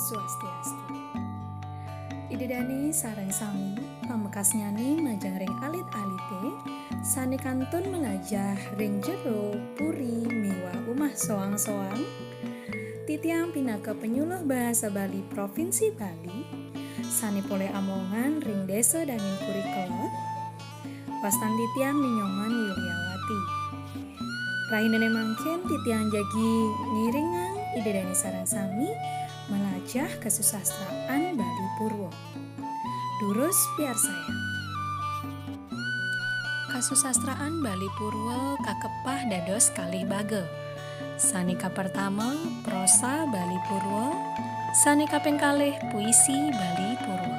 Swastiastu. Idedani sareng sami pamekas nyani majang ring alit-alite sane kantun melajah ring jero puri miwa umah soang-soang titiang pinaka penyuluh bahasa Bali Provinsi Bali sane pole amongan ring desa dangin puri kelot wastan titiang ninyoman Yuliawati rahinene mangken titiang jagi ngiringang idedani sareng sami melajah kesusastraan Bali Purwo. Durus biar saya. Kasusastraan Bali Purwo kakepah dados kalih bage. Sanika pertama prosa Bali Purwo, sanika ping kalih puisi Bali Purwo.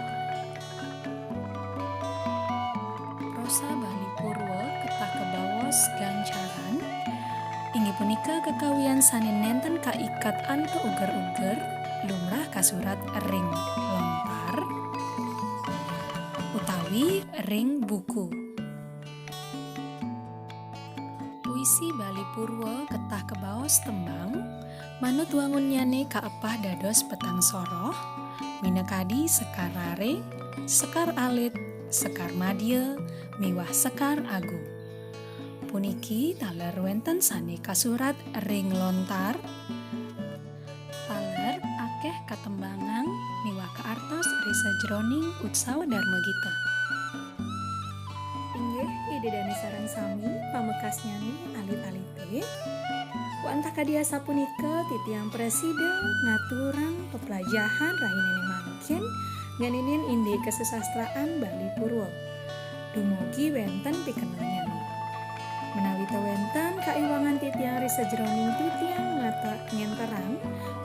Prosa Bali Purwo ketah kebawas gancaran inggih punika kekawian sane nenten kaikat anto uger-uger lumrah kasurat ring lontar utawi ring buku. Puisi Bali Purwo ketah kebaos tembang manut wangunyane kaepah dados petang soroh minekadi sekar rare, sekar alit, sekar madya, miwah sekar agung. Puniki taler wenten sane kasurat ring lontar taler akeh katembangan miwah kaartos risa jroning utsawa dharma gita. Inggih idedani sareng sami pamekas nyani alit-alite wantah kadia sapunika titiang presiden ngaturang pepelajahan rahinene mangkin nganinin inde kesusastraan Bali Purwo dumugi wenten pikenal nyani menawi wenten kaiwangan titiang risa jroning titiang ngata ngenterang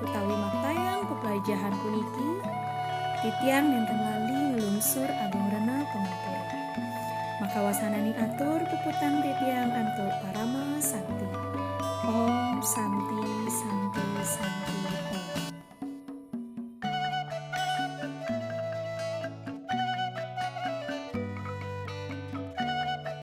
utawi maktayang pepelajahan puniki titiang nenten lali ngelungsur agung rena pengapura maka wasanani atur puputan